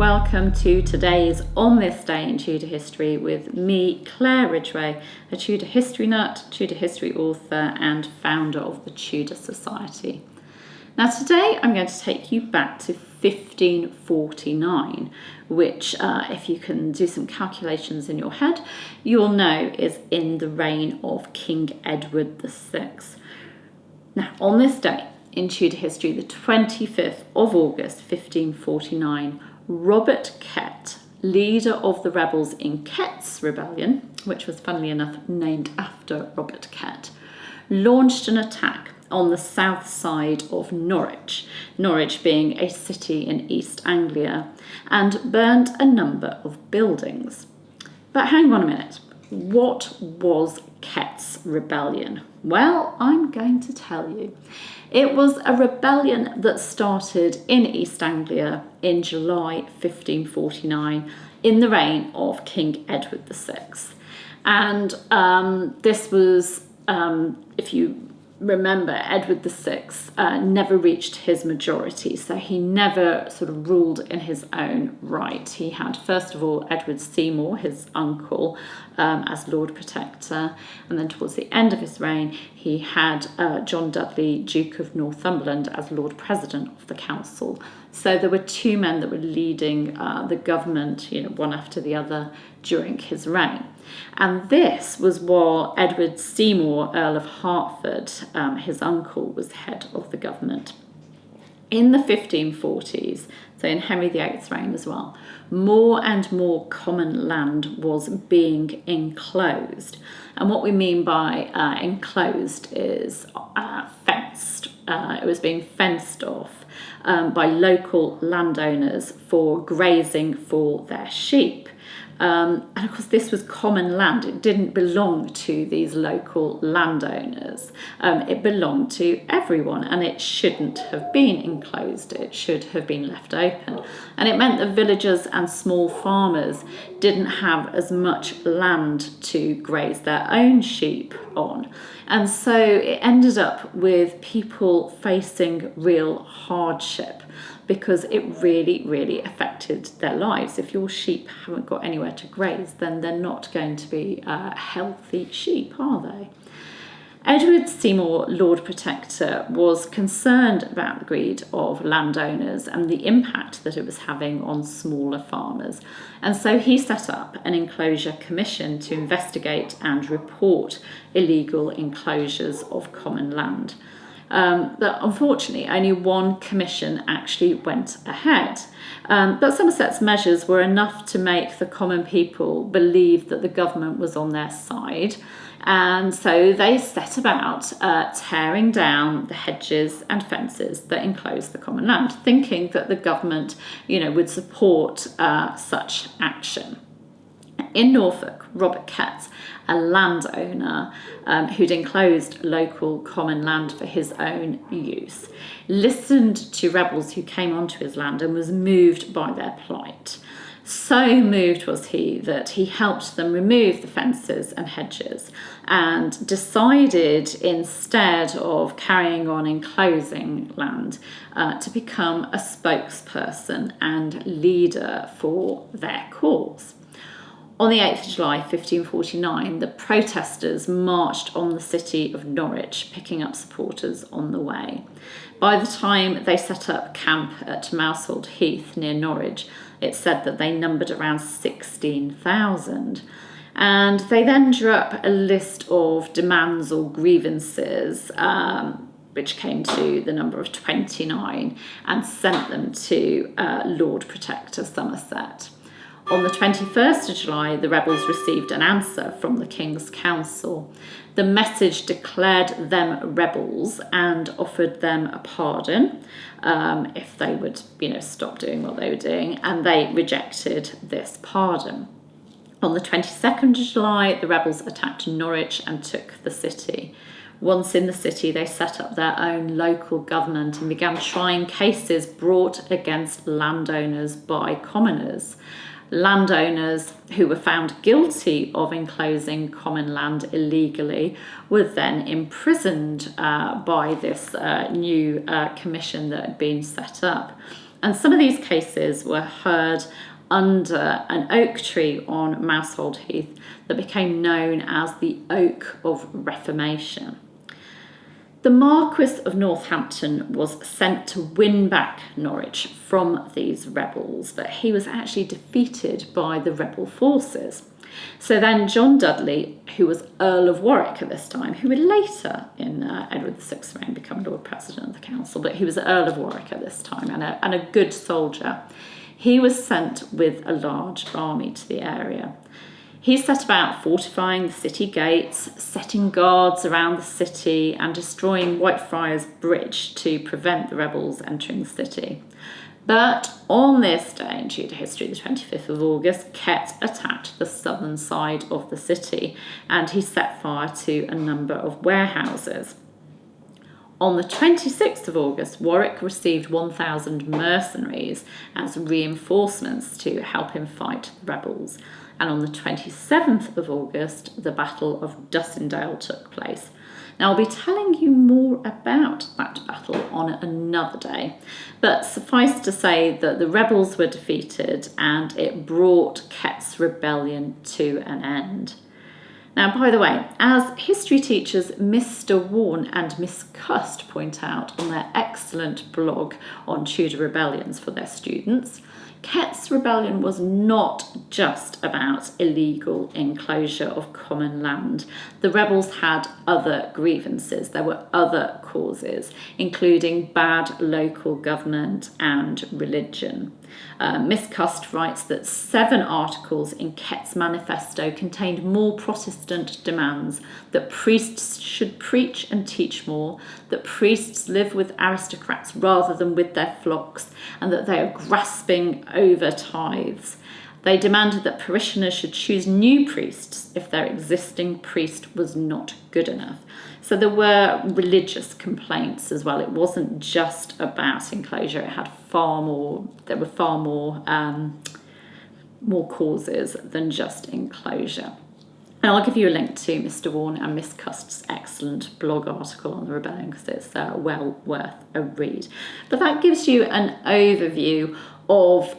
welcome to today's On This Day in Tudor History with me, Claire Ridgway, a Tudor history nut, Tudor history author and founder of the Tudor Society. Now today I'm going to take you back to 1549, which if you can do some calculations in your head, you'll know is in the reign of King Edward VI. Now on this day in Tudor history, the 25th of August 1549, Robert Kett, leader of the rebels in Ketts Rebellion, which was funnily enough named after Robert Kett, launched an attack on the south side of Norwich, Norwich being a city in East Anglia, and burnt a number of buildings. But hang on a minute, what was Ketts Rebellion? Well, I'm going to tell you. It was a rebellion that started in East Anglia in July 1549 in the reign of King Edward VI. And this was, if you remember, Edward VI never reached his majority, so he never sort of ruled in his own right. He had, first of all, Edward Seymour, his uncle, as Lord Protector, and then towards the end of his reign, he had John Dudley, Duke of Northumberland, as Lord President of the Council. So there were two men that were leading the government, one after the other during his reign. And this was while Edward Seymour, Earl of Hertford, his uncle, was head of the government. In the 1540s, so in Henry VIII's reign as well, more and more common land was being enclosed. And what we mean by enclosed is fenced. It was being fenced off by local landowners for grazing for their sheep. And of course, this was common land. It didn't belong to these local landowners. It belonged to everyone, and it shouldn't have been enclosed. It should have been left open. And it meant that villagers and small farmers didn't have as much land to graze their own sheep on. And so it ended up with people facing real hardship, because it really, really affected their lives. If your sheep haven't got anywhere to graze, then they're not going to be healthy sheep, are they? Edward Seymour, Lord Protector, was concerned about the greed of landowners and the impact that it was having on smaller farmers. And so he set up an enclosure commission to investigate and report illegal enclosures of common land. But unfortunately, only one commission actually went ahead. But Somerset's measures were enough to make the common people believe that the government was on their side. And so they set about tearing down the hedges and fences that enclosed the common land, thinking that the government, would support such action. In Norfolk, Robert Kett, a landowner who'd enclosed local common land for his own use, listened to rebels who came onto his land and was moved by their plight. So moved was he that he helped them remove the fences and hedges and decided, instead of carrying on enclosing land, to become a spokesperson and leader for their cause. On the 8th of July 1549, the protesters marched on the city of Norwich, picking up supporters on the way. By the time they set up camp at Mousehold Heath near Norwich, it's said that they numbered around 16,000. And they then drew up a list of demands or grievances, which came to the number of 29, and sent them to Lord Protector Somerset. On the 21st of July, the rebels received an answer from the King's Council. The message declared them rebels and offered them a pardon if they would, stop doing what they were doing, and they rejected this pardon. On the 22nd of July, the rebels attacked Norwich and took the city. Once in the city, they set up their own local government and began trying cases brought against landowners by commoners. Landowners who were found guilty of enclosing common land illegally were then imprisoned by this new commission that had been set up. And some of these cases were heard under an oak tree on Mousehold Heath that became known as the Oak of Reformation. The Marquis of Northampton was sent to win back Norwich from these rebels, but he was actually defeated by the rebel forces. So then John Dudley, who was Earl of Warwick at this time, who would later in Edward VI's reign become Lord President of the Council, but he was Earl of Warwick at this time and a good soldier, he was sent with a large army to the area. He set about fortifying the city gates, setting guards around the city and destroying Whitefriars Bridge to prevent the rebels entering the city. But on this day in Tudor history, the 25th of August, Kett attacked the southern side of the city and he set fire to a number of warehouses. On the 26th of August, Warwick received 1,000 mercenaries as reinforcements to help him fight the rebels. And on the 27th of August, the Battle of Dussindale took place. Now, I'll be telling you more about that battle on another day, but suffice to say that the rebels were defeated and it brought Ketts Rebellion to an end. Now, by the way, as history teachers Mr. Warne and Miss Cust point out on their excellent blog on Tudor rebellions for their students, Ketts Rebellion was not just about illegal enclosure of common land. The rebels had other grievances. There were other causes, including bad local government and religion. Miss Cust writes that 7 articles in Kett's manifesto contained more Protestant demands, that priests should preach and teach more, that priests live with aristocrats rather than with their flocks, and that they are grasping over tithes. They demanded that parishioners should choose new priests if their existing priest was not good enough. So there were religious complaints as well. It wasn't just about enclosure. It had there were far more causes than just enclosure. And I'll give you a link to Mr. Warne and Miss Cust's excellent blog article on the rebellion because it's well worth a read. But that gives you an overview of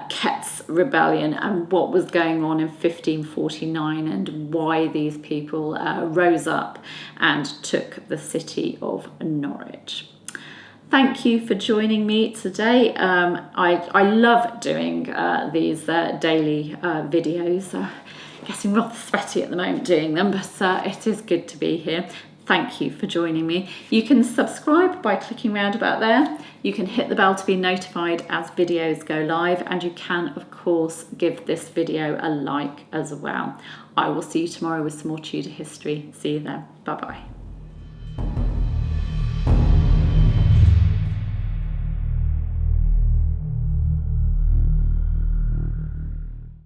Ketts Rebellion and what was going on in 1549 and why these people rose up and took the city of Norwich. Thank you for joining me today. I love doing these daily videos. Getting rather sweaty at the moment doing them, but it is good to be here. Thank you for joining me. You can subscribe by clicking round about there. You can hit the bell to be notified as videos go live, and you can, of course, give this video a like as well. I will see you tomorrow with some more Tudor history. See you then. Bye-bye.